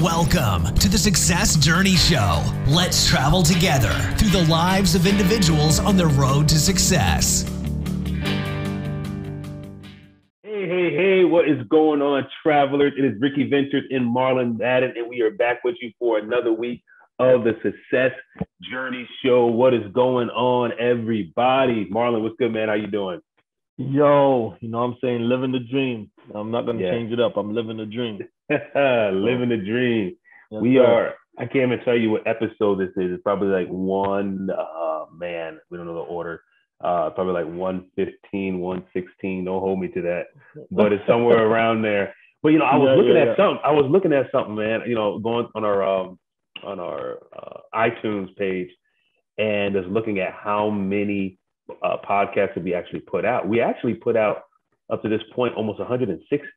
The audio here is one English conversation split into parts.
Welcome to the Success Journey Show. Let's travel together through the lives of individuals on the road to success. Hey, what is going on, travelers? It is Ricky Ventures and Marlon Madden, and we are back with you for another week of the Success Journey Show. What is going on, everybody? Marlon, what's good, man? How you doing? Yo, I'm saying living the dream. I'm not going to change it up. I'm living the dream. Living the dream. Yes, We sir. are, I can't even tell you what episode this is. It's probably like we don't know the order. Probably like 115, 116. Don't hold me to that. But it's somewhere around there. But, I was looking at something, man, going on our iTunes page and just looking at how many podcasts that we actually put out. We actually put out up to this point almost 160.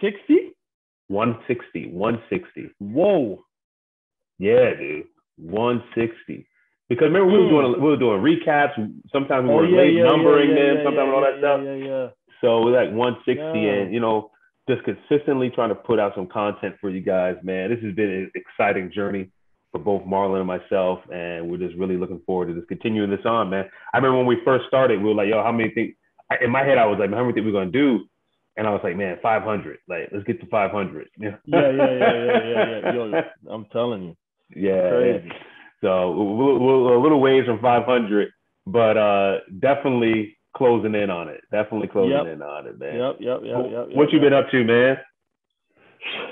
60? 160. Whoa. Yeah, dude. 160. Because remember we were doing recaps. Sometimes we were numbering them. Sometimes all that stuff. Yeah. So we're like 160, and just consistently trying to put out some content for you guys, man. This has been an exciting journey for both Marlon and myself, and we're just really looking forward to just continuing this on, man. I remember when we first started, we were like, how many things? In my head, I was like, how many things we're gonna do? And I was like, man, 500. Like, let's get to 500. Yeah. Yo, I'm telling you. Yeah. Crazy. So we're a little ways from 500, but definitely closing in on it. Man. Yep. What you been up to, man?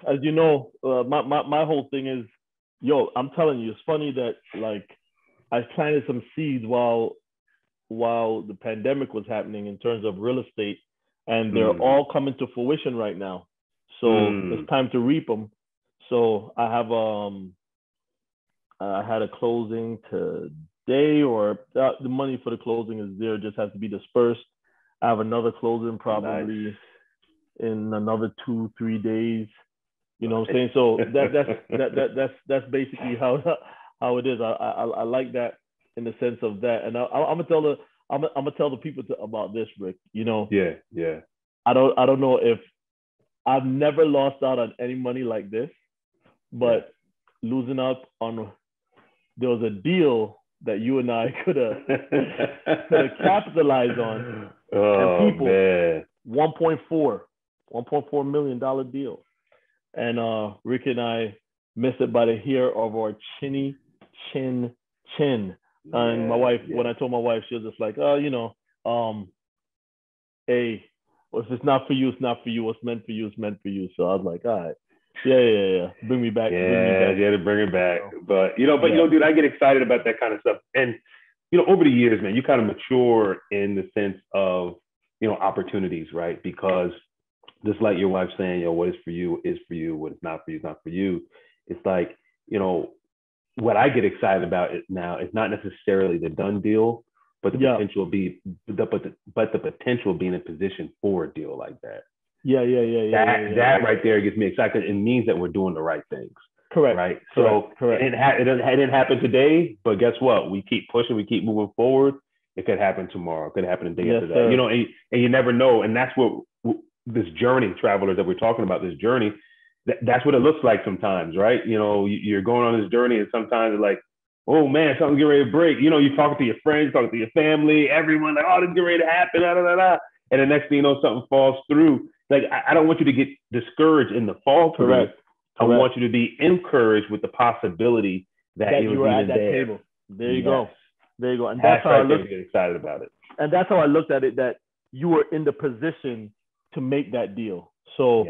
As you know, my whole thing is, I'm telling you, it's funny that like I planted some seeds while the pandemic was happening in terms of real estate, and they're all coming to fruition right now. So it's time to reap them. So I have I had a closing today, or the money for the closing is there, just has to be dispersed. I have another closing probably in another 2-3 days. You know what I'm saying? So that's basically how it is. I like that in the sense of that, and I'm gonna tell the people about this, Rick. Yeah. I don't know if I've never lost out on any money like this, but losing out on, there was a deal that you and I could have capitalized on. Oh, and people, man. $1.4 million deal. And Rick and I missed it by the hair of our chin. And my wife, when I told my wife, she was just like, hey, if it's not for you, it's not for you. What's meant for you is meant for you. So I was like, all right. Yeah. Bring me back. To bring it back. But dude, I get excited about that kind of stuff. And, over the years, man, you kind of mature in the sense of, opportunities, right? Because just like your wife saying, what is for you is for you. What is not for you is not for you. It's like, what I get excited about it now is not necessarily the done deal, but the potential the potential being in position for a deal like that. That right there gets me excited. It means that we're doing the right things. Correct. Right. Correct. So it didn't happen today, but guess what? We keep pushing. We keep moving forward. It could happen tomorrow. It could happen a day after that. Sir. And you never know. And that's what this journey, travelers, that we're talking about. This journey, that's what it looks like sometimes, right? You're going on this journey, and sometimes it's like, oh man, something get ready to break. You're talking to your friends, talking to your family, everyone, like, oh, this is getting ready to happen, And the next thing you know, something falls through. Like, I don't want you to get discouraged in the fall through. Correct. I want you to be encouraged with the possibility that you were at that table. There you go. And that's how I looked. Get excited about it. And that's how I looked at it, that you were in the position to make that deal. So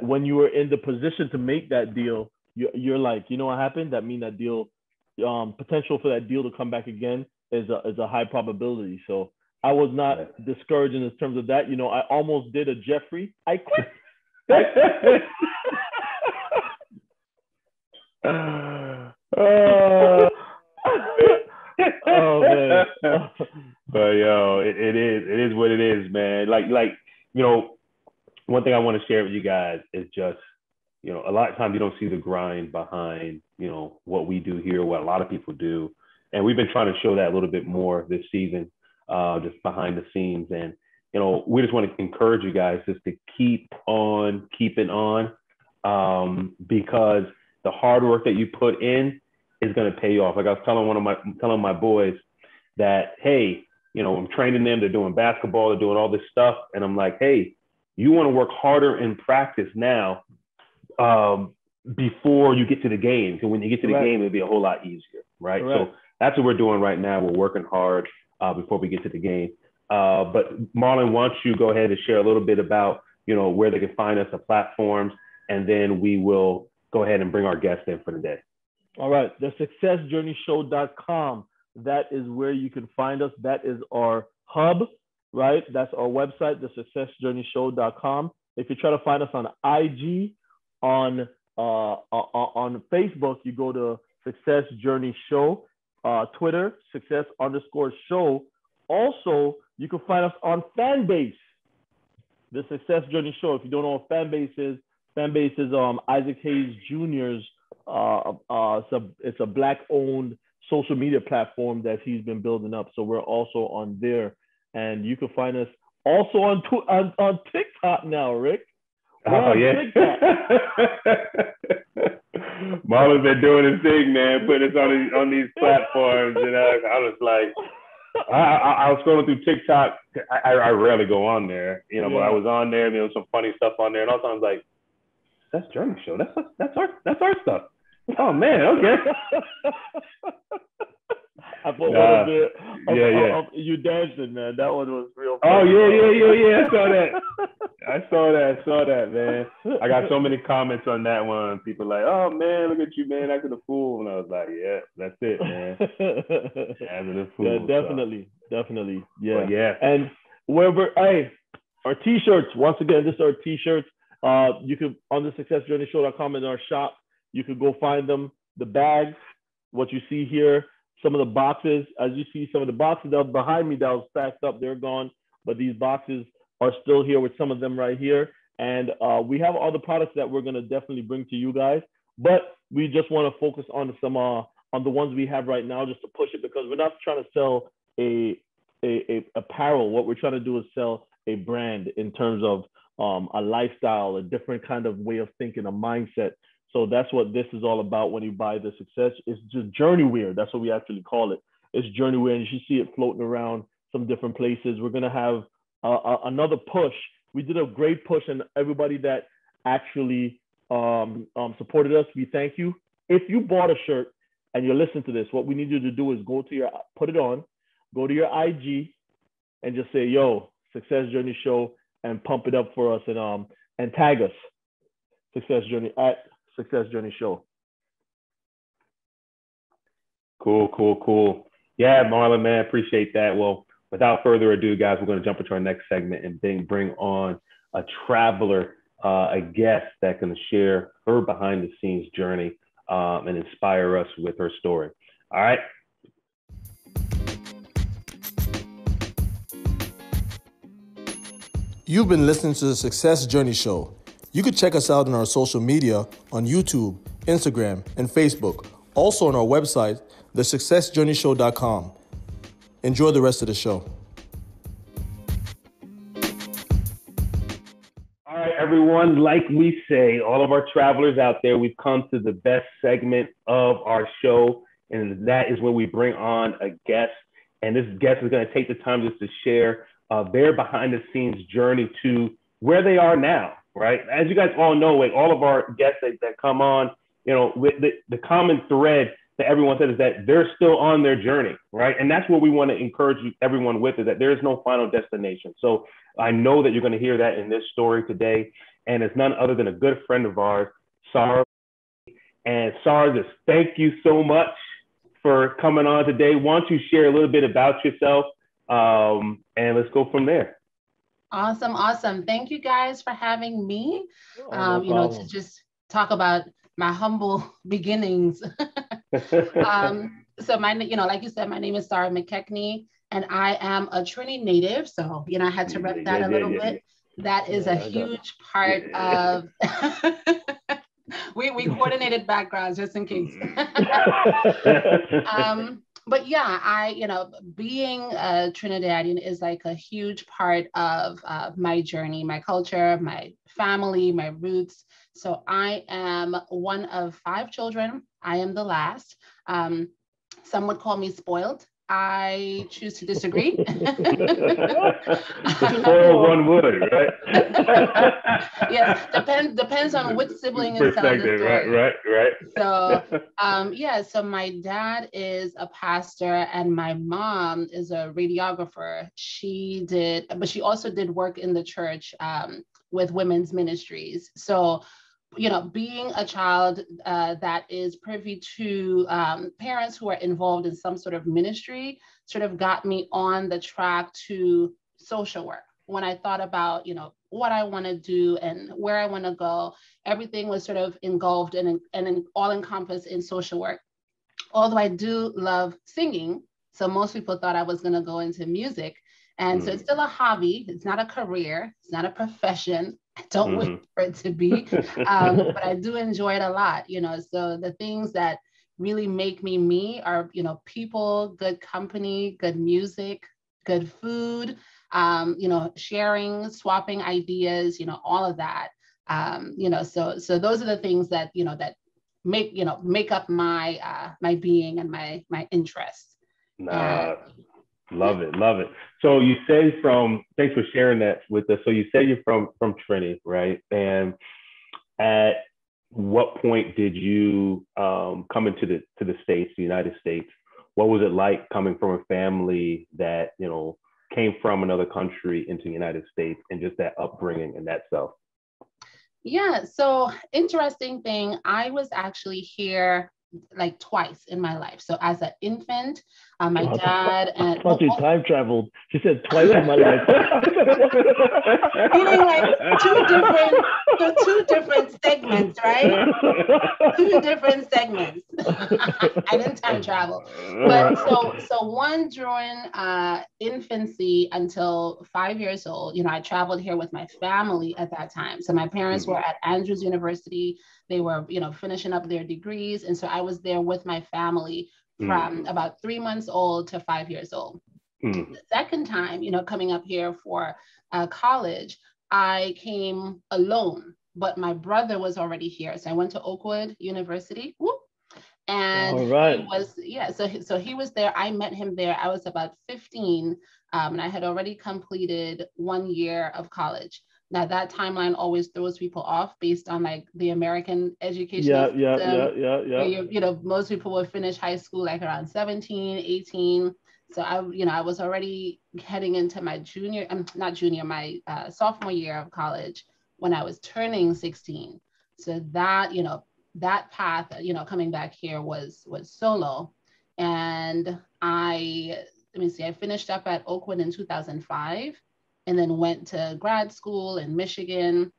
when you were in the position to make that deal, you're like, what happened? That means that deal, potential for that deal to come back again is a high probability. So I was not discouraged in terms of that. I almost did a Jeffrey. I quit. Oh man. But it is what it is, man. Like one thing I want to share with you guys is just, a lot of times you don't see the grind behind, what we do here, what a lot of people do. And we've been trying to show that a little bit more this season, just behind the scenes. And, we just want to encourage you guys just to keep on keeping on. because the hard work that you put in is going to pay off. Like I was telling my boys that, hey, you know, I'm training them. They're doing basketball. They're doing all this stuff. And I'm like, hey, you want to work harder in practice now before you get to the games. And when you get to the game, it'll be a whole lot easier, right? So that's what we're doing right now. We're working hard before we get to the game. But Marlon, why don't you go ahead and share a little bit about, you know, where they can find us, the platforms, and then we will go ahead and bring our guest in for the day. All right. The successjourneyshow.com. That is where you can find us. That is our hub, right? That's our website, the successjourneyshow.com. If you try to find us on IG, on Facebook, you go to Success Journey Show, Twitter, success_show. Also, you can find us on Fanbase, the Success Journey Show. If you don't know what Fanbase is Isaac Hayes Jr.'s. It's a Black-owned social media platform that he's been building up. So we're also on there, and you can find us also on TikTok now, Rick. Marlon's been doing his thing, man, putting us on these platforms. You know, I was like, I was scrolling through TikTok. I rarely go on there, you know, but I was on there. And there was some funny stuff on there, and also I was like, that's Journey Show. That's our stuff. Oh man, okay. I put one of the you dancing, man. That one was real funny. Oh yeah. I saw that, man. I got so many comments on that one. People like, oh man, look at you, man, acting a fool. And I was like, yeah, that's it, man. Acting a fool. Yeah, definitely. Yeah. But yeah. And wherever, our t-shirts, once again, this is our t-shirts. You could, on the successjourneyshow.com, in our shop, you could go find them. The bags, what you see here, some of the boxes, as you see, some of the boxes that was behind me that was stacked up, they're gone. But these boxes are still here with some of them right here. And we have all the products that we're going to definitely bring to you guys. But we just want to focus on some on the ones we have right now, just to push it, because we're not trying to sell a apparel. What we're trying to do is sell a brand in terms of a lifestyle, a different kind of way of thinking, a mindset. So that's what this is all about when you buy the Success. It's just journey wear. That's what we actually call it. It's journey wear, and you should see it floating around some different places. We're going to have another push. We did a great push, and everybody that actually supported us, we thank you. If you bought a shirt and you're listening to this, what we need you to do is go to your IG and just say, yo, Success Journey Show, and pump it up for us, and tag us, Success Journey Show. Cool. Yeah, Marlon, man, appreciate that. Well, without further ado, guys, we're going to jump into our next segment and then bring on a traveler, a guest that can share her behind the scenes journey and inspire us with her story. All right. You've been listening to the Success Journey Show. You can check us out on our social media on YouTube, Instagram, and Facebook. Also on our website, thesuccessjourneyshow.com. Enjoy the rest of the show. All right, everyone. Like we say, all of our travelers out there, we've come to the best segment of our show, and that is when we bring on a guest. And this guest is going to take the time just to share their behind-the-scenes journey to where they are now, right? As you guys all know, like all of our guests that come on, you know, with the common thread that everyone says is that they're still on their journey, right? And that's what we want to encourage everyone with, is that there is no final destination. So I know that you're going to hear that in this story today, and it's none other than a good friend of ours, Saara. And Saara, just thank you so much for coming on today. Why don't you share a little bit about yourself, and let's go from there. Awesome. Thank you guys for having me. To just talk about my humble beginnings. So like you said, my name is Saara McEachnie, and I am a Trini native. So, I had to rep that a little bit. That is a huge part of, we coordinated backgrounds just in case. but yeah, being a Trinidadian is like a huge part of my journey, my culture, my family, my roots. So I am one of 5 children. I am the last. Some would call me spoiled. I choose to disagree. Spoiled one would, right? Yes, depends on which sibling is telling the story. Right. So so my dad is a pastor and my mom is a radiographer. But she also did work in the church with women's ministries. So being a child that is privy to parents who are involved in some sort of ministry sort of got me on the track to social work. When I thought about, what I want to do and where I want to go, everything was sort of engulfed and all encompassed in social work. Although I do love singing, so most people thought I was going to go into music. And so it's still a hobby. It's not a career. It's not a profession. I don't wish for it to be, but I do enjoy it a lot, so the things that really make me me are, people, good company, good music, good food, sharing, swapping ideas, all of that, so those are the things that, that make up my being and my interests. Love it. So you say thanks for sharing that with us. So you say you're from Trinity, right? And at what point did you come into the States, the United States? What was it like coming from a family that, came from another country into the United States, and just that upbringing and that stuff? Yeah, so interesting thing, I was actually here like twice in my life. So as an infant, my dad and you time traveled. She said twice in my life. Meaning like two different segments, right? 2 different segments. I didn't time travel, but so one during infancy until 5 years old. I traveled here with my family at that time. So my parents were at Andrews University. They were, finishing up their degrees. And so I was there with my family from about 3 months old to 5 years old. The second time, coming up here for college, I came alone, but my brother was already here. So I went to Oakwood University. Whoop. And he was, so he was there. I met him there. I was about 15, and I had already completed 1 year of college. Now that timeline always throws people off based on like the American education system. Yeah. Most people would finish high school like around 17, 18. So I was already heading into my my sophomore year of college when I was turning 16. So that, that path, coming back here was solo. And I finished up at Oakwood in 2005. And then went to grad school in Michigan,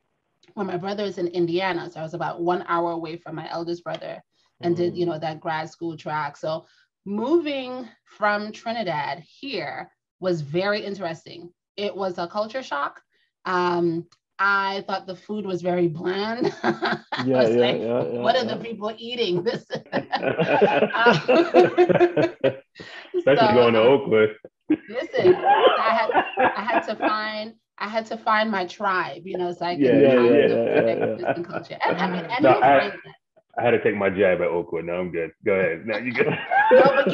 where my brother is in Indiana. So I was about 1 hour away from my eldest brother and did, that grad school track. So moving from Trinidad here was very interesting. It was a culture shock. I thought the food was very bland. What are the people eating? This especially going to Oakwood. Listen, I had to find my tribe, so I could find the culture. And I had to take my jab at Oakwood. No, I'm good. Go ahead. No, you good. No, but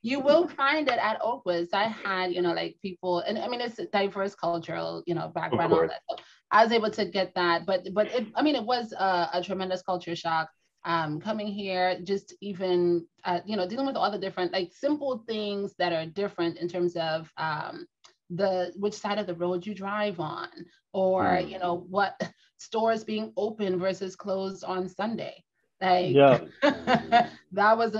you will find it at Oakwood. So I had, like people, and it's a diverse cultural, background, all that. So I was able to get that, but it was a tremendous culture shock. Coming here, just even, dealing with all the different, like simple things that are different in terms of which side of the road you drive on, or, what stores being open versus closed on Sunday. Like, that was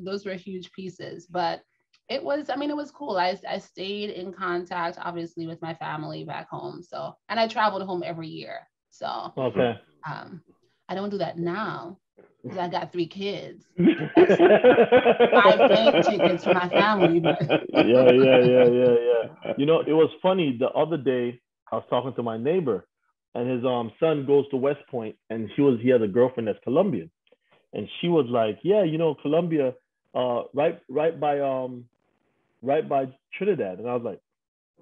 those were huge pieces, but it was cool. I stayed in contact, obviously, with my family back home. So, and I traveled home every year. So, I don't do that now. I got 3 kids. That's 5 plane tickets for my family. But yeah. It was funny. The other day, I was talking to my neighbor, and his son goes to West Point, and he has a girlfriend that's Colombian, and she was like, "Yeah, Colombia, right by Trinidad, and I was like,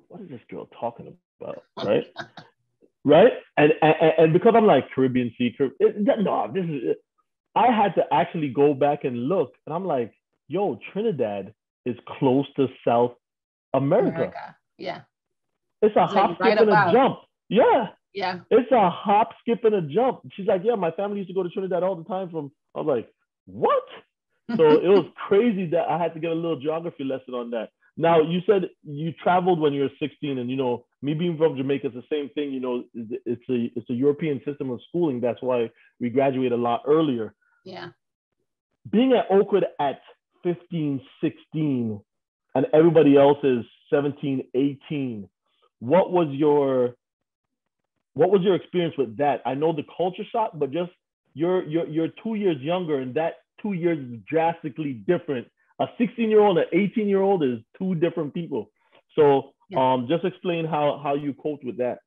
what is this girl talking about, right? Right, and because I'm like Caribbean Sea, no, this is. I had to actually go back and look, and I'm like, yo, Trinidad is close to South America. Yeah. It's a hop, skip, and a jump. Yeah. Yeah. It's a hop, skip, and a jump. She's like, yeah, my family used to go to Trinidad all the time I was like, what? So it was crazy that I had to get a little geography lesson on that. Now, you said you traveled when you were 16, and, me being from Jamaica, it's the same thing. It's a European system of schooling. That's why we graduate a lot earlier. Yeah. Being at Oakwood at 15, 16, and everybody else is 17, 18, what was your experience with that? I know the culture shock, but just you're 2 years younger, and that 2 years is drastically different. A 16-year-old and an 18-year-old is two different people. So just explain how you coped with that.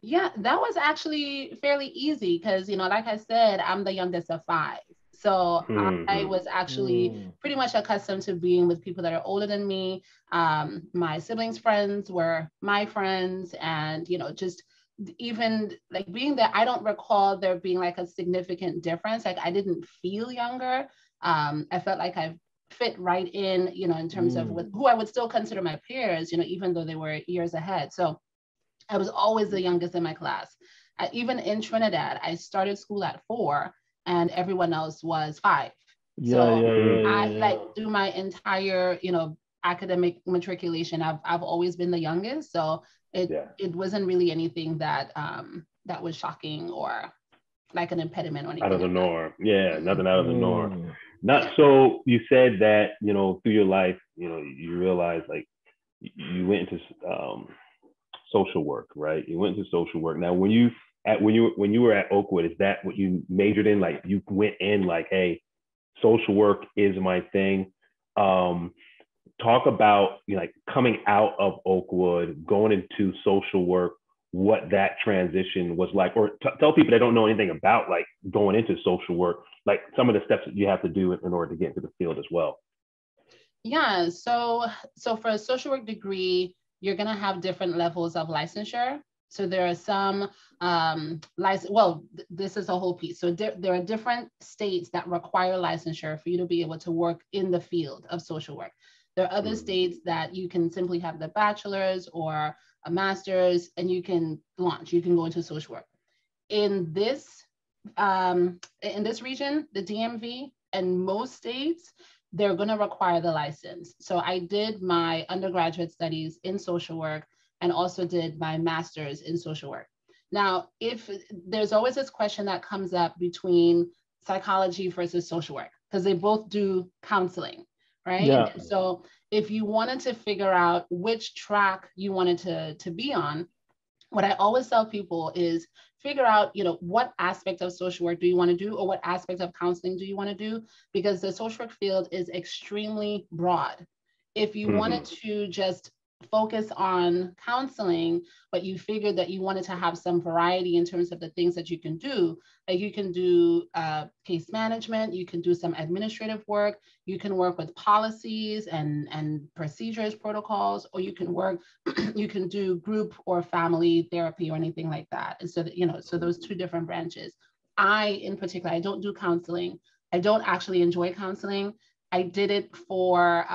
Yeah, that was actually fairly easy because, like I said, I'm the youngest of 5. So I was actually pretty much accustomed to being with people that are older than me. My siblings' friends were my friends, and, just even like being there, I don't recall there being like a significant difference. Like I didn't feel younger. I felt like I fit right in, in terms of who I would still consider my peers, even though they were years ahead. So I was always the youngest in my class. Even in Trinidad, I started school at 4 and everyone else was 5. I like through my entire, academic matriculation, I've always been the youngest. So it wasn't really anything that that was shocking or like an impediment or anything. Out of the norm. Yeah, nothing out of the norm. So you said that, through your life, you realized like you went into social work, right? You went into social work. Now, when you were at Oakwood, is that what you majored in? Like you went in like, hey, social work is my thing. Talk about like coming out of Oakwood, going into social work, what that transition was like, or tell people that don't know anything about like going into social work, like some of the steps that you have to do in order to get into the field as well. Yeah. So for a social work degree, you're going to have different levels of licensure. So there are some this is a whole piece. So there are different states that require licensure for you to be able to work in the field of social work. There are other states that you can simply have the bachelor's or a master's and you can go into social work. In this region, the DMV and most states, they're going to require the license. So I did my undergraduate studies in social work and also did my master's in social work. Now, if there's always this question that comes up between psychology versus social work, because they both do counseling, right? Yeah. So if you wanted to figure out which track you wanted to be on, what I always tell people is figure out, what aspect of social work do you want to do, or what aspect of counseling do you want to do? Because the social work field is extremely broad. If you wanted to just focus on counseling, but you figured that you wanted to have some variety in terms of the things that you can do, like you can do case management, you can do some administrative work, you can work with policies and procedures, protocols, or you can do group or family therapy or anything like that. And so that, so those two different branches. In particular, I don't do counseling. I don't actually enjoy counseling. I did it for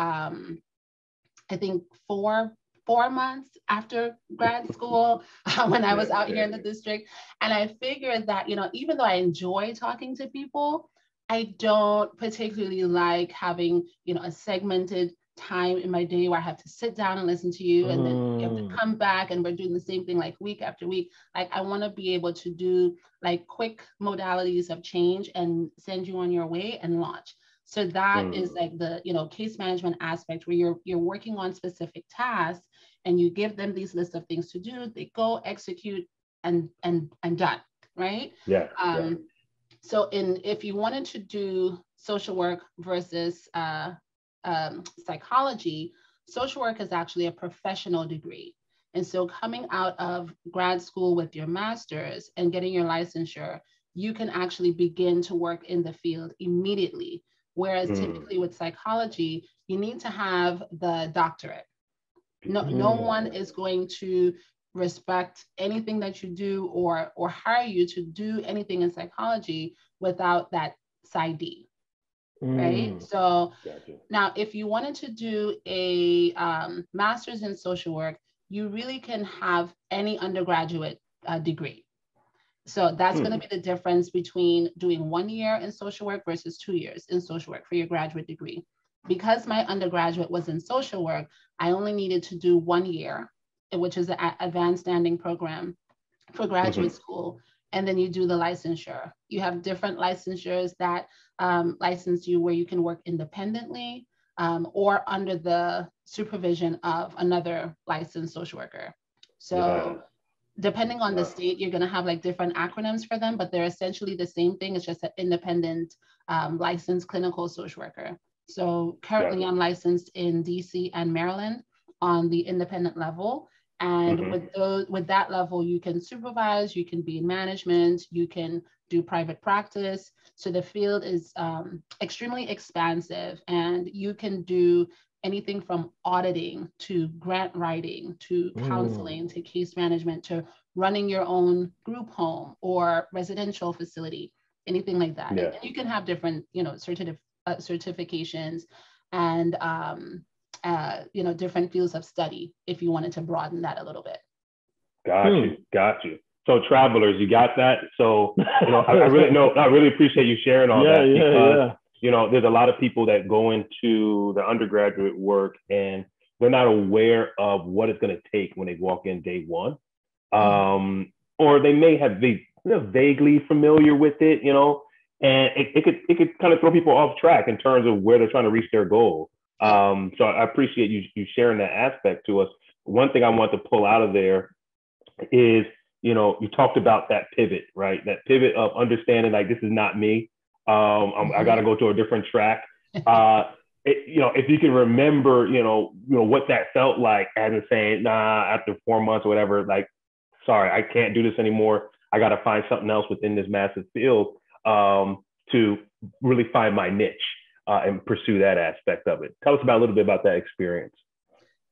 I think four months after grad school when I was out here in the district. And I figured that, even though I enjoy talking to people, I don't particularly like having, a segmented time in my day where I have to sit down and listen to you and then you have to come back and we're doing the same thing like week after week. Like I want to be able to do like quick modalities of change and send you on your way and launch. So that is like the, case management aspect where you're working on specific tasks and you give them these lists of things to do, they go execute and done, right? Yeah. So if you wanted to do social work versus psychology, social work is actually a professional degree. And so coming out of grad school with your master's and getting your licensure, you can actually begin to work in the field immediately. Whereas typically with psychology, you need to have the doctorate. No one is going to respect anything that you do or hire you to do anything in psychology without that PsyD. Right. So now, if you wanted to do a master's in social work, you really can have any undergraduate degree. So that's going to be the difference between doing 1 year in social work versus 2 years in social work for your graduate degree. Because my undergraduate was in social work, I only needed to do 1 year, which is an advanced standing program for graduate school. And then you do the licensure. You have different licensures that license you where you can work independently or under the supervision of another licensed social worker. So depending on the state, you're going to have like different acronyms for them, but they're essentially the same thing. It's just an independent licensed clinical social worker. So currently I'm licensed in DC and Maryland on the independent level. And with that level, you can supervise, you can be in management, you can do private practice. So the field is extremely expansive, and you can do anything from auditing to grant writing to counseling to case management to running your own group home or residential facility, anything like that. And you can have different, certifications and different fields of study if you wanted to broaden that a little bit. Got you. So travelers, you got that. So I really appreciate you sharing all that because there's a lot of people that go into the undergraduate work and they're not aware of what it's going to take when they walk in day one, or they may have be vaguely familiar with it, and it could kind of throw people off track in terms of where they're trying to reach their goal. So I appreciate you sharing that aspect to us. One thing I want to pull out of there is, you talked about that pivot, right? That pivot of understanding like, this is not me. I got to go to a different track. If you can remember, what that felt like as in saying, after 4 months or whatever, like, sorry, I can't do this anymore. I got to find something else within this massive field to really find my niche. And pursue that aspect of it. Tell us a little bit about that experience.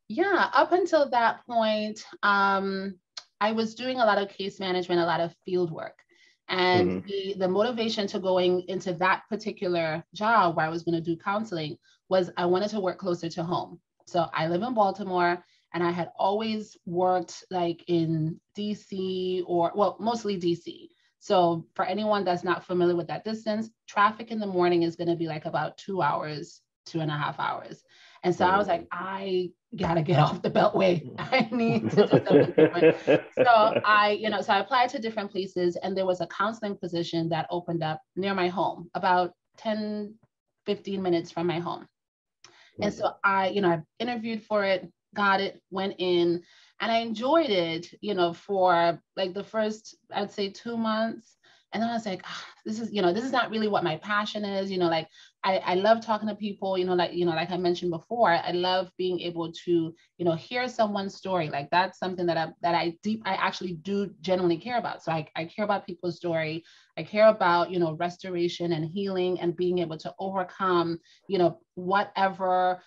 Yeah, up until that point, I was doing a lot of case management, a lot of field work. And the motivation to going into that particular job where I was going to do counseling was I wanted to work closer to home. So I live in Baltimore, and I had always worked like in DC mostly DC. So for anyone that's not familiar with that distance, traffic in the morning is going to be like about 2 hours, 2.5 hours. And so I was like, I got to get off the Beltway. I need to do something different. So I applied to different places, and there was a counseling position that opened up near my home, about 10, 15 minutes from my home. And so I interviewed for it, got it, went in, and I enjoyed it, for like the first, I'd say 2 months. And then I was like, this is not really what my passion is. I love talking to people, like I mentioned before, I love being able to, hear someone's story. Like that's something that I actually do genuinely care about. So I care about people's story. I care about, restoration and healing and being able to overcome, whatever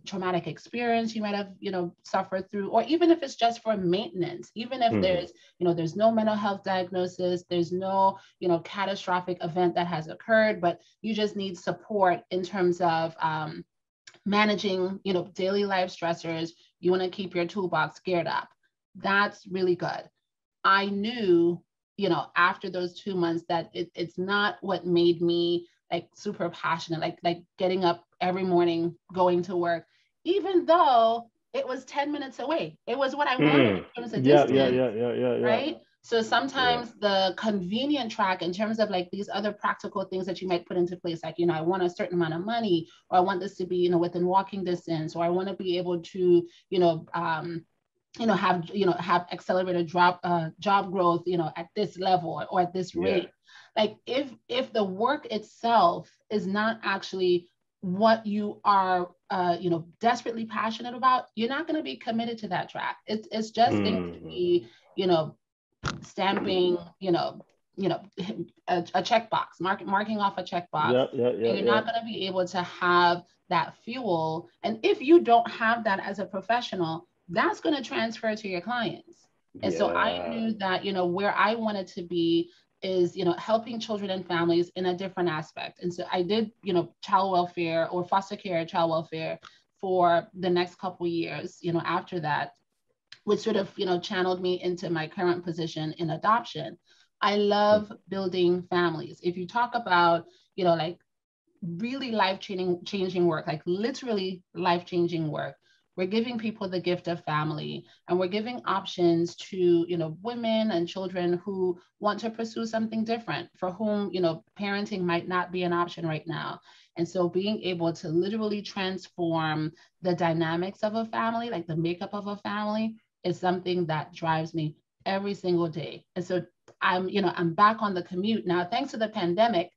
traumatic experience you might have, suffered through, or even if it's just for maintenance, even if there's no mental health diagnosis, there's no, catastrophic event that has occurred, but you just need support in terms of managing, daily life stressors. You want to keep your toolbox geared up. That's really good. I knew, after those 2 months that it's not what made me like super passionate, like getting up every morning, going to work, even though it was 10 minutes away. It was what I wanted in terms of distance. Right? So sometimes the convenient track in terms of like these other practical things that you might put into place, like, I want a certain amount of money, or I want this to be, within walking distance, or I want to be able to, have accelerated job growth, at this level or at this rate. Like if the work itself is not actually what you are, desperately passionate about, you're not going to be committed to that track. It's just going to be, stamping, a checkbox, marking off a checkbox. And you're not going to be able to have that fuel. And if you don't have that as a professional, that's going to transfer to your clients. And so I knew that, where I wanted to be is, helping children and families in a different aspect. And so I did, child welfare or foster care, child welfare for the next couple of years, after that, which sort of, channeled me into my current position in adoption. I love building families. If you talk about, like really life-changing work, like literally life-changing work, we're giving people the gift of family, and we're giving options to, women and children who want to pursue something different, for whom, parenting might not be an option right now. And so being able to literally transform the dynamics of a family, like the makeup of a family, is something that drives me every single day. And so I'm back on the commute now, thanks to the pandemic.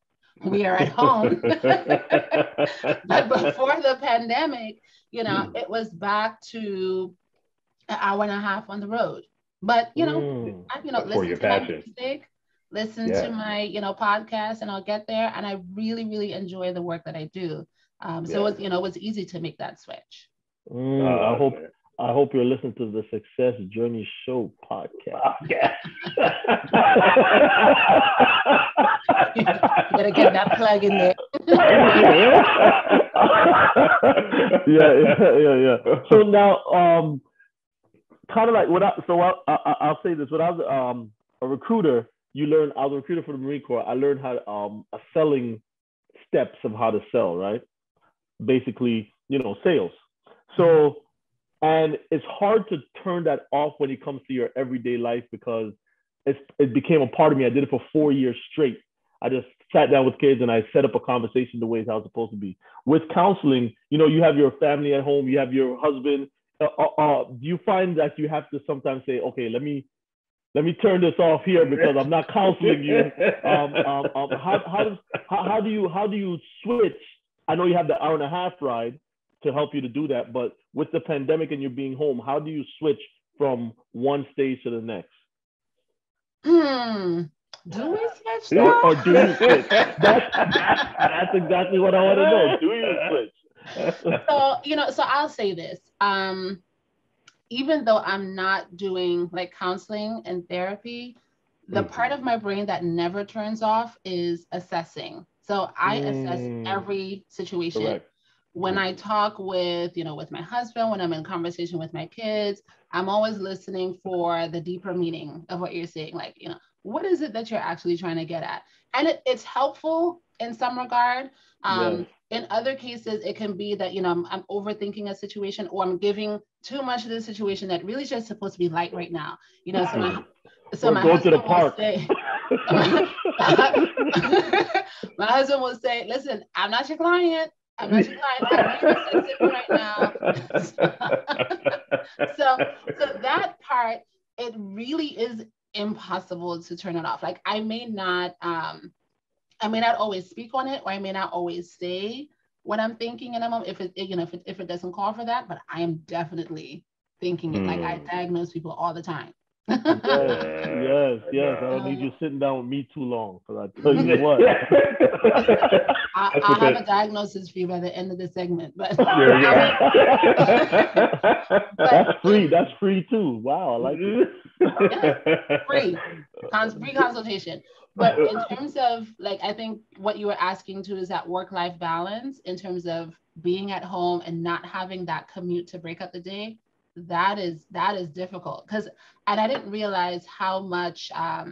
We are at home. But before the pandemic, it was back to an hour and a half on the road. But, listen to my music, listen to my, podcast, and I'll get there. And I really, really enjoy the work that I do. So it was easy to make that switch. I hope you're listening to the Success Journey Show podcast. You better get that plug in there. Yeah. So now, kind of like I'll say this. When I was a recruiter, I was a recruiter for the Marine Corps. I learned how a selling steps of how to sell, right? Basically, sales. So. And it's hard to turn that off when it comes to your everyday life, because it became a part of me. I did it for 4 years straight. I just sat down with kids and I set up a conversation the way it's supposed to be. With counseling, you have your family at home, you have your husband. Do you find that you have to sometimes say, okay, let me turn this off here because I'm not counseling you? How do you switch? I know you have the hour and a half ride to help you to do that, but with the pandemic and you being home, how do you switch from one stage to the next? Do we switch now? Or do you switch? That's exactly what I want to know. Do you switch? So I'll say this. Even though I'm not doing like counseling and therapy, the part of my brain that never turns off is assessing. So I assess every situation. Correct. When I talk with my husband, when I'm in conversation with my kids, I'm always listening for the deeper meaning of what you're saying. Like, what is it that you're actually trying to get at? And it's helpful in some regard. In other cases, it can be that, I'm overthinking a situation, or I'm giving too much of the situation that really is just supposed to be light right now. So my husband will say, my husband will say, listen, I'm not your client. I'm not your client. I'm really sensitive right now. So that part, it really is impossible to turn it off. Like I may not always speak on it, or I may not always say what I'm thinking in a moment if it doesn't call for that, but I am definitely thinking it. Like I diagnose people all the time. Yes. I don't need you sitting down with me too long, because I tell you what. I'll have a diagnosis for you by the end of the segment. But that's free. That's free too. Wow, I like it. Yeah, free consultation. But in terms of I think what you were asking to is that work-life balance in terms of being at home and not having that commute to break up the day. That is difficult, and I didn't realize how much I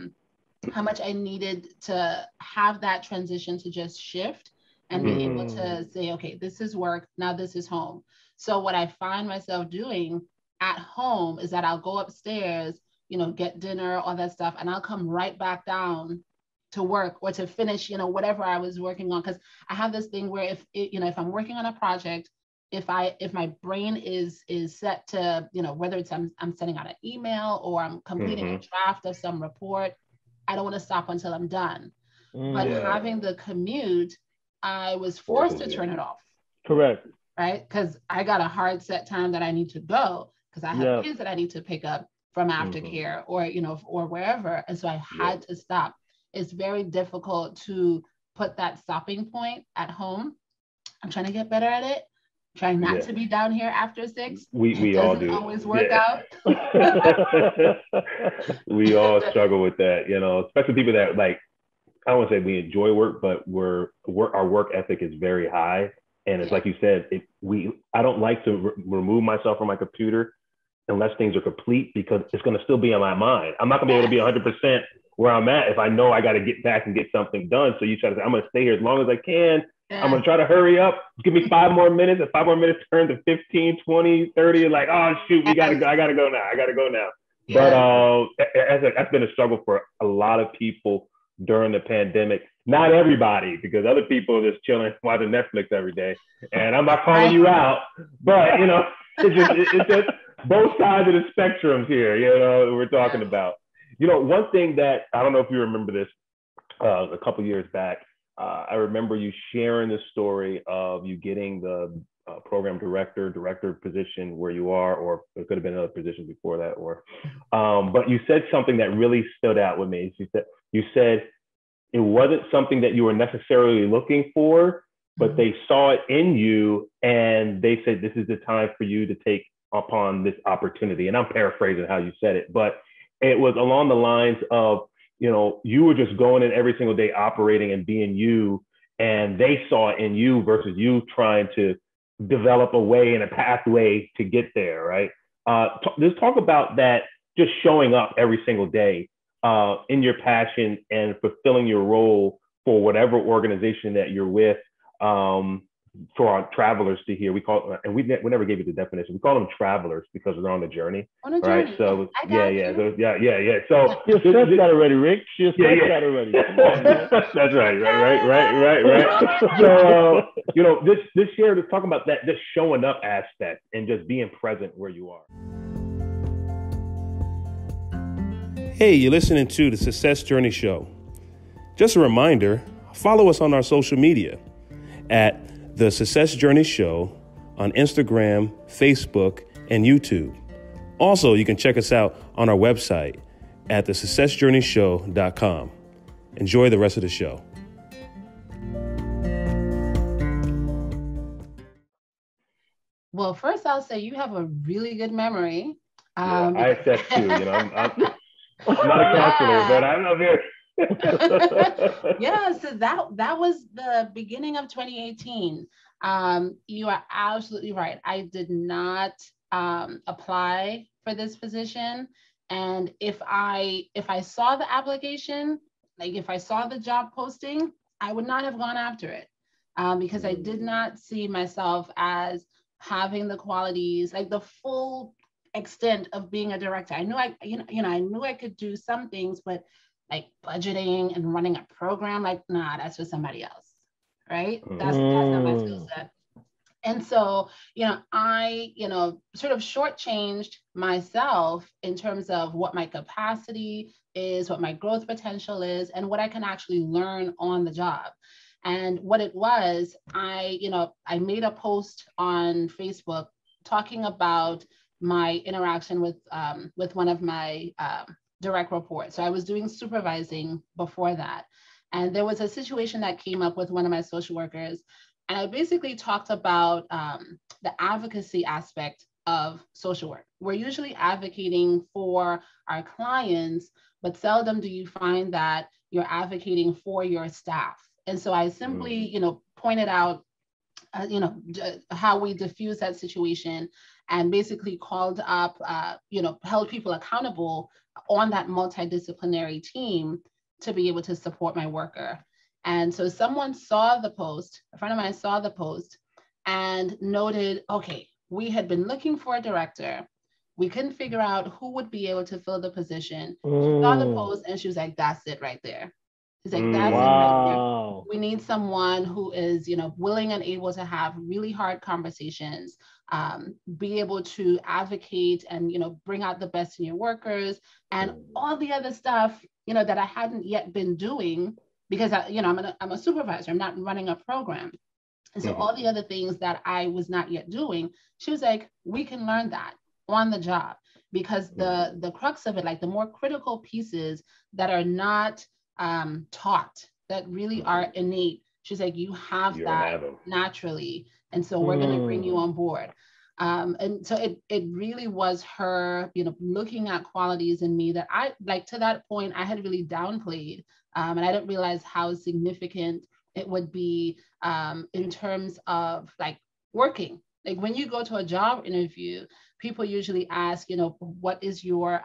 needed to have that transition to just shift and be able to say, okay, this is work, now this is home. So what I find myself doing at home is that I'll go upstairs, get dinner, all that stuff, and I'll come right back down to work or to finish, whatever I was working on. Because I have this thing where if I'm working on a project, if my brain is set to, whether it's I'm sending out an email or I'm completing a draft of some report, I don't want to stop until I'm done. But having the commute, I was forced to turn it off. Correct. Right? Because I got a hard set time that I need to go, because I have kids that I need to pick up from aftercare or, or wherever. And so I had to stop. it's very difficult to put that stopping point at home. I'm trying to get better at it. Trying not to be down here after 6. We all do. Always work out. We all struggle with that, you know, especially people that like, I don't want to say we enjoy work, but our work ethic is very high. And it's like you said, I don't like to remove myself from my computer unless things are complete, because it's going to still be on my mind. I'm not going to be able to be 100% where I'm at if I know I got to get back and get something done. So you try to say, I'm going to stay here as long as I can. Yeah. I'm going to try to hurry up. Give me 5 more minutes. If 5 more minutes turn to 15, 20, 30, like, oh, shoot, I got to go now. Yeah. But that's been a struggle for a lot of people during the pandemic. Not everybody, because other people are just chilling, watching Netflix every day. And I'm not calling you out, but, you know, it's just both sides of the spectrums here, you know, we're talking about. You know, one thing that, I don't know if you remember this, a couple of years back, I remember you sharing the story of you getting the program director position where you are, or it could have been another position before that, but you said something that really stood out with me. You said it wasn't something that you were necessarily looking for, but they saw it in you and they said, this is the time for you to take upon this opportunity. And I'm paraphrasing how you said it, but it was along the lines of, you know, you were just going in every single day, operating and being you, and they saw it in you versus you trying to develop a way and a pathway to get there, right? Let's talk about that, just showing up every single day in your passion and fulfilling your role for whatever organization that you're with. For our travelers to hear, we call it, and we never gave you the definition. We call them travelers because they're on a journey. Right? So yeah. So you said that already, Rick. You said that already. That's right. So you know, this year, let's talk about that, this showing up aspect and just being present where you are. Hey, you're listening to the Success Journey Show. Just a reminder, follow us on our social media at The Success Journey Show on Instagram, Facebook, and YouTube. Also, you can check us out on our website at thesuccessjourneyshow.com. Enjoy the rest of the show. Well, first I'll say you have a really good memory. I accept too. You know, I'm not a counselor, but I'm not very. Yeah, so that was the beginning of 2018. You are absolutely right. I did not apply for this position, and if I saw the application, like if I saw the job posting, I would not have gone after it because I did not see myself as having the qualities, like the full extent of being a director. I knew I knew I could do some things, but like budgeting and running a program, like, nah, that's for somebody else, right? That's not my skill set. And so, I, sort of shortchanged myself in terms of what my capacity is, what my growth potential is, and what I can actually learn on the job. And what it was, I made a post on Facebook talking about my interaction with one of my direct reports. So I was doing supervising before that. And there was a situation that came up with one of my social workers. And I basically talked about the advocacy aspect of social work. We're usually advocating for our clients, but seldom do you find that you're advocating for your staff. And so I simply, pointed out, how we diffuse that situation and basically called up, held people accountable on that multidisciplinary team to be able to support my worker. And so someone saw the post, a friend of mine saw the post and noted, okay, we had been looking for a director. We couldn't figure out who would be able to fill the position. She saw the post and she was like, that's it right there. She's like, that's it right there. We need someone who is, willing and able to have really hard conversations, be able to advocate and, bring out the best in your workers and all the other stuff, that I hadn't yet been doing because, I'm a supervisor, I'm not running a program. And so all the other things that I was not yet doing, she was like, we can learn that on the job because the crux of it, like the more critical pieces that are not taught, that really are innate. She's like, you have that naturally. And so we're going to bring you on board. And so it really was her, looking at qualities in me that I, like, to that point, I had really downplayed. And I didn't realize how significant it would be in terms of like working. Like when you go to a job interview, people usually ask, what is your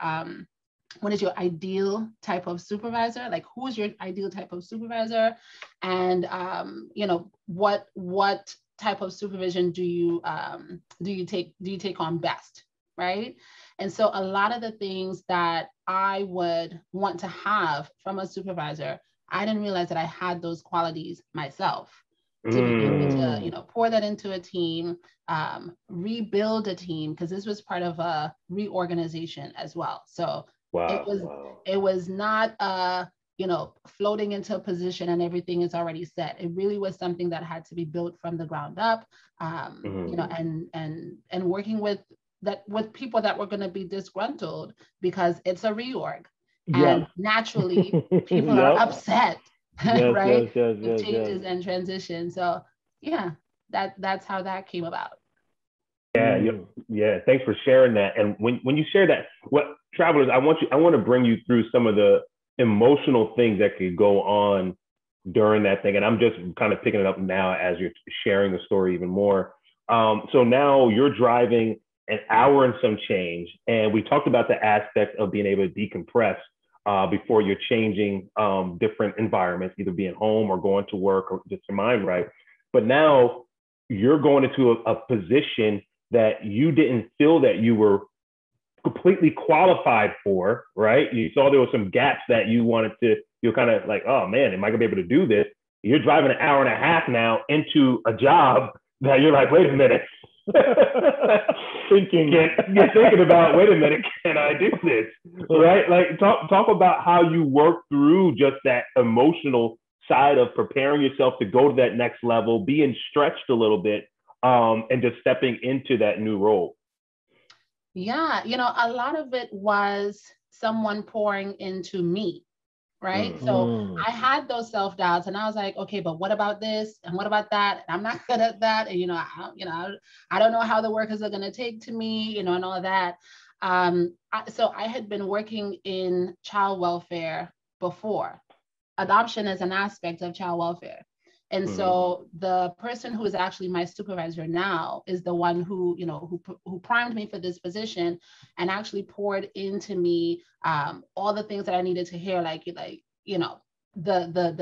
ideal type of supervisor? Like, who's your ideal type of supervisor? And, what type of supervision do you take on best, right? And so a lot of the things that I would want to have from a supervisor, I didn't realize that I had those qualities myself to be able to, pour that into a team, rebuild a team, because this was part of a reorganization as well. So it was not floating into a position and everything is already set. It really was something that had to be built from the ground up, and working with people that were going to be disgruntled because it's a reorg. And naturally people are upset, right? With changes and transition. So that's how that came about. Yeah. Thanks for sharing that. And when you share that, travelers, I want to bring you through some of the emotional things that could go on during that thing. And I'm just kind of picking it up now as you're sharing the story even more. So now you're driving an hour and some change, and we talked about the aspect of being able to decompress before you're changing different environments, either being home or going to work or just your mind right. But now you're going into a position that you didn't feel that you were completely qualified for, right? You saw there were some gaps that you're kind of like, oh man, am I gonna be able to do this? You're driving an hour and a half now into a job that you're like, wait a minute. You're thinking about, wait a minute, can I do this? Right? Like talk about how you work through just that emotional side of preparing yourself to go to that next level, being stretched a little bit, and just stepping into that new role. Yeah, a lot of it was someone pouring into me, right? So I had those self-doubts and I was like, okay, but what about this? And what about that? And I'm not good at that. And, I don't know how the workers are going to take to me, and all of that. So I had been working in child welfare before. Adoption is an aspect of child welfare. And so the person who is actually my supervisor now is the one who primed me for this position and actually poured into me all the things that I needed to hear, like the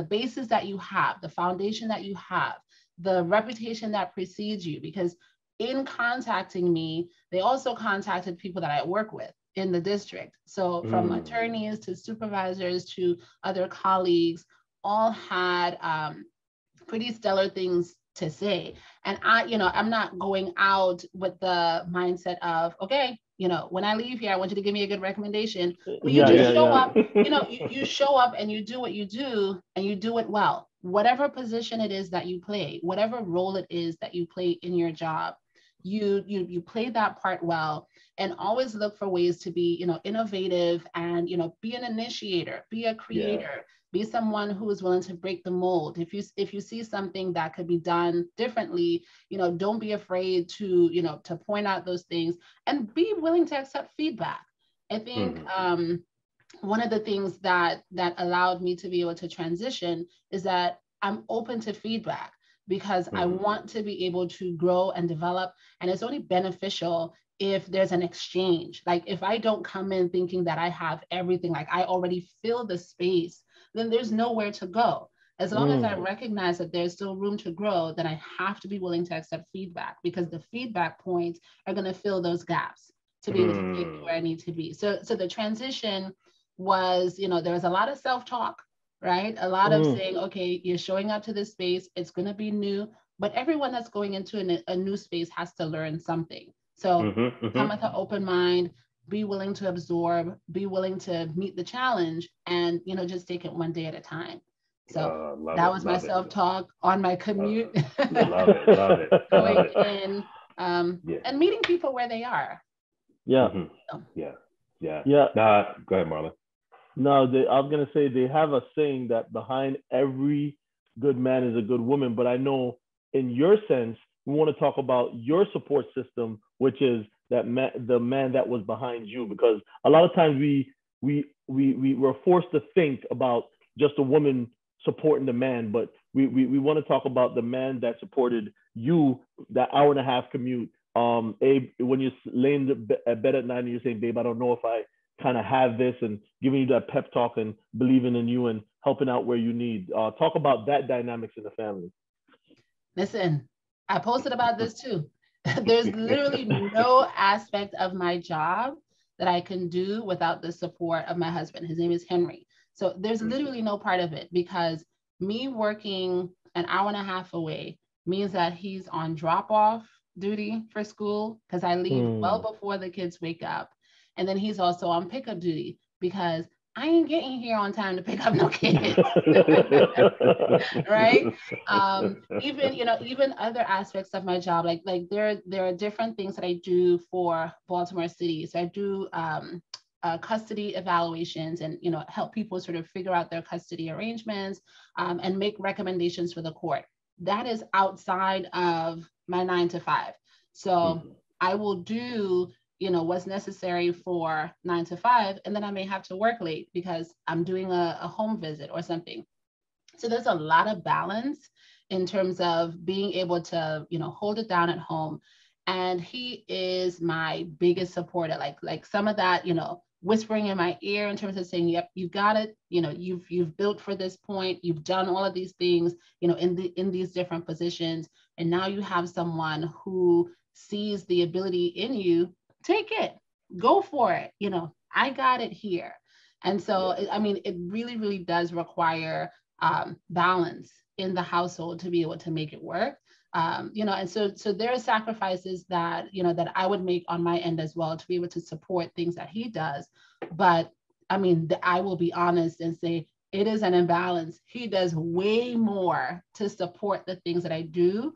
basis that you have, the foundation that you have, the reputation that precedes you. Because in contacting me, they also contacted people that I work with in the district. So from attorneys to supervisors to other colleagues, all had pretty stellar things to say. And I'm not going out with the mindset of, okay, when I leave here, I want you to give me a good recommendation. But you show up, you show up and you do what you do and you do it well. Whatever position it is that you play, whatever role it is that you play in your job, you play that part well, and always look for ways to be, innovative and, be an initiator, be a creator. Be someone who is willing to break the mold. If you see something that could be done differently, don't be afraid to, to point out those things and be willing to accept feedback. I think one of the things that allowed me to be able to transition is that I'm open to feedback, because I want to be able to grow and develop. And it's only beneficial if there's an exchange. Like if I don't come in thinking that I have everything, like I already fill the space, then there's nowhere to go. As long as I recognize that there's still room to grow, then I have to be willing to accept feedback, because the feedback points are going to fill those gaps to be able to take me where I need to be. So the transition was, there was a lot of self-talk, right? A lot of saying, okay, you're showing up to this space, it's going to be new, but everyone that's going into a new space has to learn something. So come with an open mind, be willing to absorb, be willing to meet the challenge, and, just take it one day at a time. So that was my self-talk on my commute. Love it. Going in and meeting people where they are. Yeah. Go ahead, Marlon. No, I was gonna say they have a saying that behind every good man is a good woman. But I know in your sense, we want to talk about your support system, which is the man that was behind you, because a lot of times we're forced to think about just a woman supporting the man, but we want to talk about the man that supported you that hour and a half commute. Abe, when you're laying in bed at night and you're saying, babe, I don't know if I kind of have this, and giving you that pep talk and believing in you and helping out where you need. Talk about that dynamics in the family. Listen, I posted about this too. There's literally no aspect of my job that I can do without the support of my husband. His name is Henry. So there's literally no part of it, because me working an hour and a half away means that he's on drop-off duty for school, because I leave well before the kids wake up. And then he's also on pickup duty, because I ain't getting here on time to pick up no kids. Right? Even other aspects of my job, like there are different things that I do for Baltimore City. So I do custody evaluations and help people sort of figure out their custody arrangements, and make recommendations for the court. That is outside of my 9 to 5. So I will do what's necessary for 9 to 5, and then I may have to work late because I'm doing a home visit or something. So there's a lot of balance in terms of being able to hold it down at home. And he is my biggest supporter. Like some of that, whispering in my ear in terms of saying, yep, you got it. You've built for this point. You've done all of these things, in these different positions. And now you have someone who sees the ability in you. Take it, go for it. I got it here. And so, it really, really does require balance in the household to be able to make it work. And so there are sacrifices that, that I would make on my end as well to be able to support things that he does. But I will be honest and say it is an imbalance. He does way more to support the things that I do,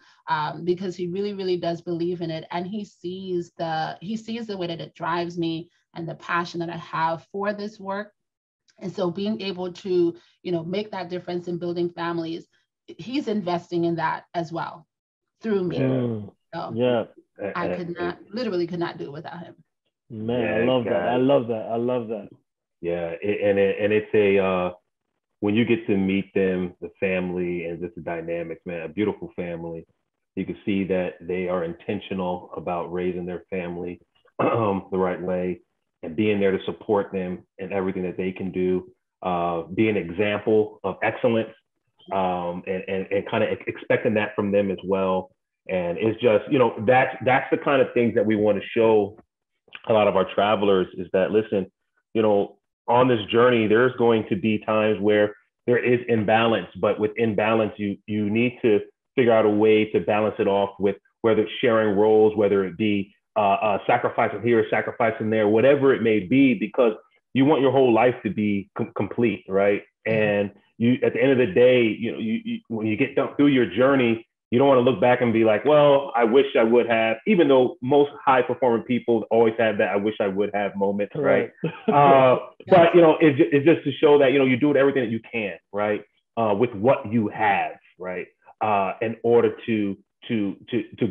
because he really, really does believe in it. And he sees the way that it drives me and the passion that I have for this work. And so being able to, make that difference in building families, he's investing in that as well through me. So I literally could not do it without him. Man, I love that. I love that. Yeah. And it's when you get to meet them, the family and just the dynamics, man, a beautiful family. You can see that they are intentional about raising their family the right way and being there to support them in everything that they can do, be an example of excellence, and kind of expecting that from them as well. And it's just, that's the kind of things that we want to show a lot of our travelers is that, listen, on this journey, there's going to be times where there is imbalance, but with imbalance, you need to figure out a way to balance it off with whether it's sharing roles, whether it be sacrificing here, sacrificing there, whatever it may be, because you want your whole life to be complete, right? And you, at the end of the day, you when you get through your journey, you don't want to look back and be like, well, I wish I would have, even though most high performing people always have that I wish I would have moment, right? But, it's just to show that, you do everything that you can, right? With what you have, right? In order to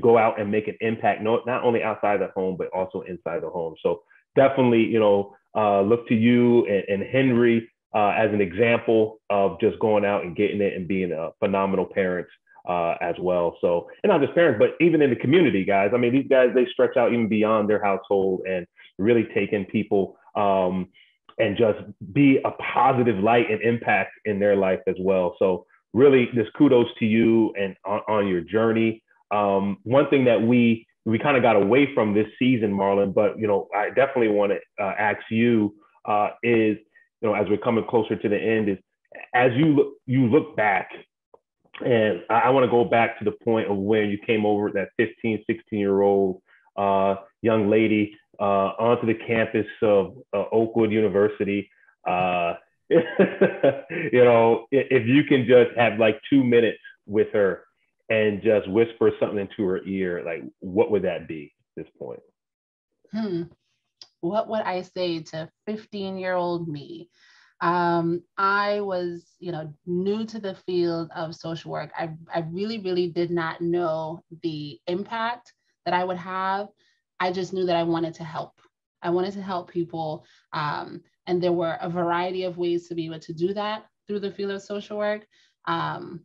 go out and make an impact, not only outside the home, but also inside the home. So definitely, look to you and Henry as an example of just going out and getting it and being a phenomenal parent as well. So, and not just parents, but even in the community, guys. These guys, they stretch out even beyond their household and really take in people and just be a positive light and impact in their life as well. So really just kudos to you and on your journey. One thing that we kind of got away from this season, Marlon, but, I definitely want to ask you is, as we're coming closer to the end, is as you look back, and I want to go back to the point of when you came over, that 15, 16-year-old young lady onto the campus of Oakwood University. If you can just have like 2 minutes with her and just whisper something into her ear, like what would that be at this point? What would I say to 15-year-old me? I was, new to the field of social work. I really, really did not know the impact that I would have. I just knew that I wanted to help. I wanted to help people. And there were a variety of ways to be able to do that through the field of social work. And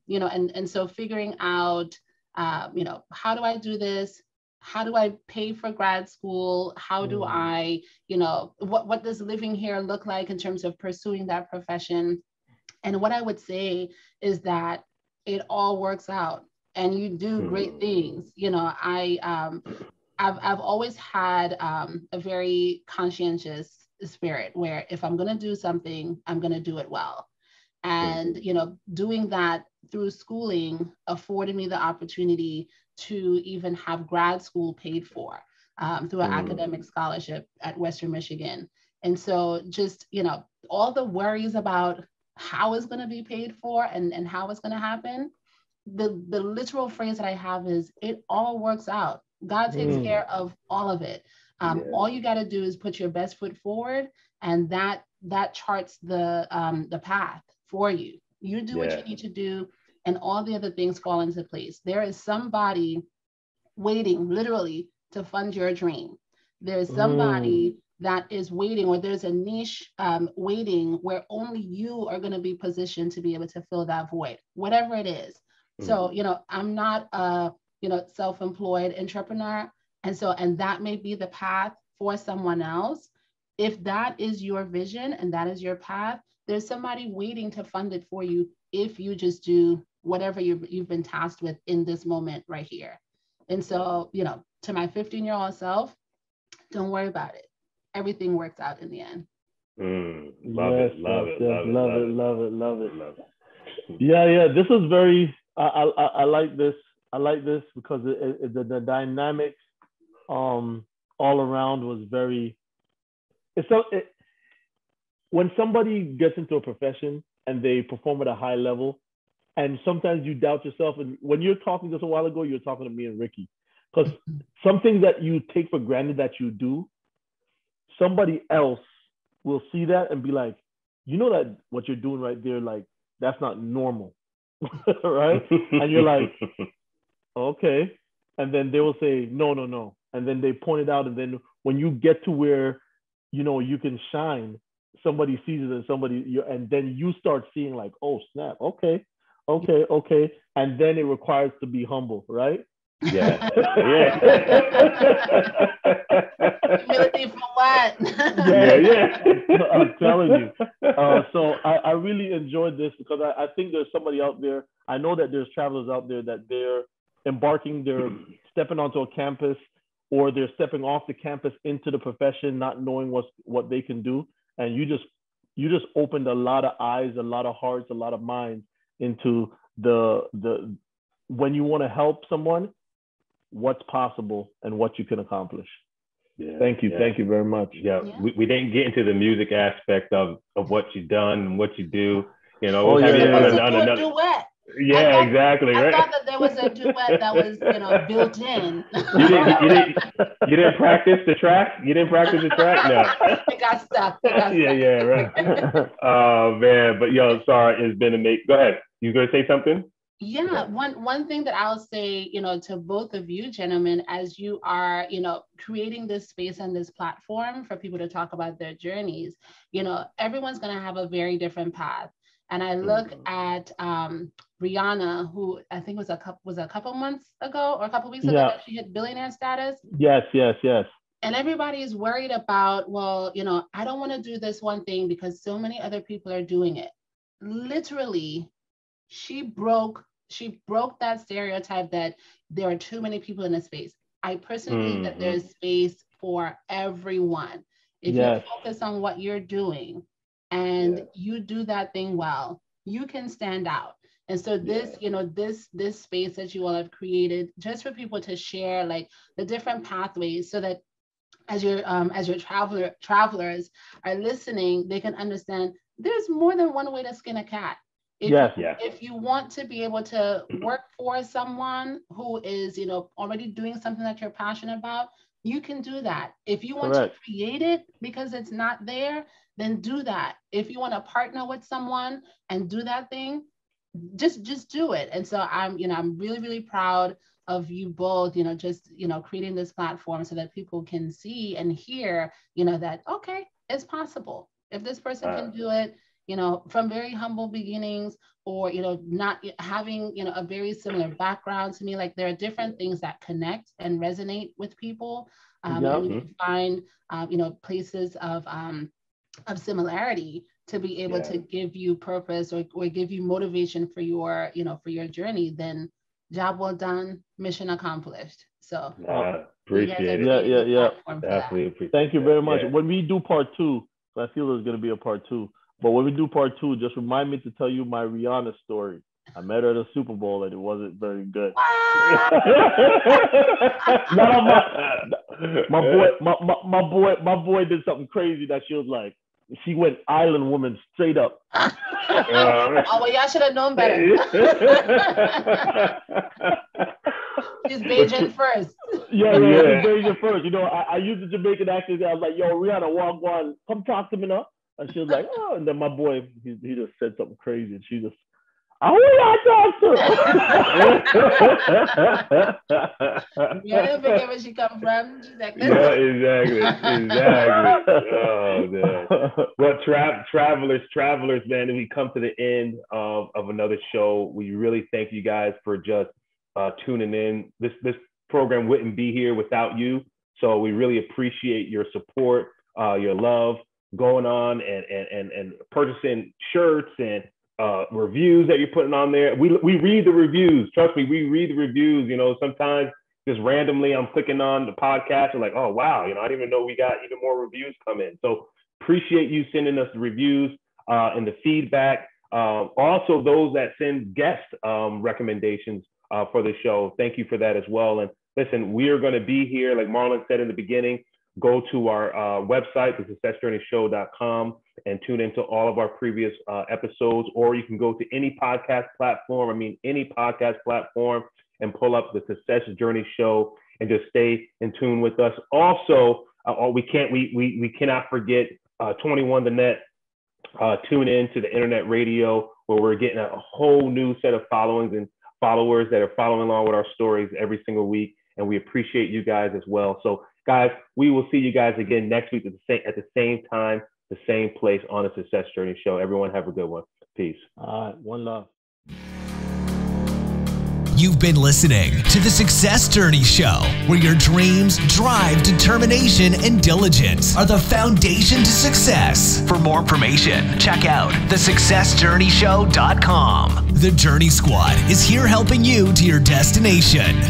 so figuring out, how do I do this? How do I pay for grad school? How do I, what does living here look like in terms of pursuing that profession? And what I would say is that it all works out and you do great things. I've always had a very conscientious spirit where if I'm going to do something, I'm going to do it well. And, doing that through schooling afforded me the opportunity to even have grad school paid for through an academic scholarship at Western Michigan. And so just, all the worries about how it's going to be paid for and how it's going to happen, the literal phrase that I have is it all works out. God takes care of all of it. All you got to do is put your best foot forward, and that charts the path for you. You do what you need to do, and all the other things fall into place. There is somebody waiting literally to fund your dream. There's somebody that is waiting, or there's a niche waiting where only you are going to be positioned to be able to fill that void, whatever it is. So, I'm not a, self-employed entrepreneur. And that may be the path for someone else. If that is your vision and that is your path, there's somebody waiting to fund it for you if you just do whatever you've been tasked with in this moment right here. And so, to my 15-year-old self, don't worry about it. Everything works out in the end. Love it. Yeah. This is very, I like this. I like this because the dynamics all around was very, when somebody gets into a profession and they perform at a high level, and sometimes you doubt yourself. And when you're talking just a while ago, you're talking to me and Ricky, because some things that you take for granted that you do, somebody else will see that and be like, that what you're doing right there, like, that's not normal, right? And you're like, okay. And then they will say, no. And then they point it out. And then when you get to where, you can shine, somebody sees it and then you start seeing like, oh, snap. Okay. And then it requires to be humble, right? Yeah. Humility for what? Yeah. I'm telling you. So I really enjoyed this because I think there's somebody out there. I know that there's travelers out there that they're stepping onto a campus, or they're stepping off the campus into the profession, not knowing what they can do. And you just opened a lot of eyes, a lot of hearts, a lot of minds into the when you want to help someone, what's possible and what you can accomplish. Thank you very much. We didn't get into the music aspect of what you've done and what you do. Duet. Exactly. I thought that there was a duet that was, built in. You didn't practice the track? You didn't practice the track? No. It got stuck. Right. Oh man, but Saara, it's been amazing. Go ahead. You gonna say something? Yeah, one thing that I'll say, to both of you gentlemen, as you are, creating this space and this platform for people to talk about their journeys, everyone's going to have a very different path. And I look at Rihanna, who I think was a couple months ago or a couple weeks ago that she hit billionaire status. Yes. And everybody is worried about, well, I don't want to do this one thing because so many other people are doing it. Literally, she broke that stereotype that there are too many people in a space. I personally believe that there's space for everyone. If you focus on what you're doing and you do that thing well, you can stand out. And so this, this space that you all have created just for people to share like the different pathways, so that as your travelers are listening, they can understand there's more than one way to skin a cat. If you want to be able to work for someone who is, already doing something that you're passionate about, you can do that. If you want to create it because it's not there, then do that. If you want to partner with someone and do that thing, just do it. And so I'm really, really proud of you both, just, creating this platform so that people can see and hear, that, okay, it's possible. If this person can do it, from very humble beginnings, or, not having, a very similar background to me, like there are different things that connect and resonate with people. And you can find, places of similarity to be able to give you purpose or give you motivation for your, for your journey, then job well done, mission accomplished. So appreciate it. Yeah. Definitely appreciate it. Thank you very much. When we do part 2, so I feel there's going to be a part 2, but when we do part 2, just remind me to tell you my Rihanna story. I met her at a Super Bowl and it wasn't very good. My boy did something crazy that she was like, she went island woman straight up. Oh, well, y'all should have known better. She's Beijing first. Yeah, she's Beijing first. I used the Jamaican accent. I was like, yo, Rihanna, walk on, come talk to me now. And she was like, oh, and then my boy, he just said something crazy, and she just, I want to talk to. You don't forget where she come from. She's like, exactly. Oh, man. Well, travelers, man, we come to the end of another show. We really thank you guys for just tuning in. This program wouldn't be here without you. So we really appreciate your support, your love, going on and purchasing shirts and reviews that you're putting on there. We read the reviews. Trust me, we read the reviews. Sometimes just randomly I'm clicking on the podcast and like, oh wow, I didn't even know we got even more reviews come in. So appreciate you sending us the reviews and the feedback. Also those that send guest recommendations for the show. Thank you for that as well. And listen, we are going to be here, like Marlon said in the beginning. Go to our website, thesuccessjourneyshow.com, and tune into all of our previous episodes, or you can go to any podcast platform, and pull up the Success Journey Show and just stay in tune with us. Also, we cannot forget 21 The Net. Tune in to the internet radio, where we're getting a whole new set of followings and followers that are following along with our stories every single week, and we appreciate you guys as well. So guys, we will see you guys again next week at the same time, the same place on the Success Journey Show. Everyone have a good one. Peace. All right, one love. You've been listening to the Success Journey Show, where your dreams, drive, determination, and diligence are the foundation to success. For more information, check out thesuccessjourneyshow.com. The Journey Squad is here helping you to your destination.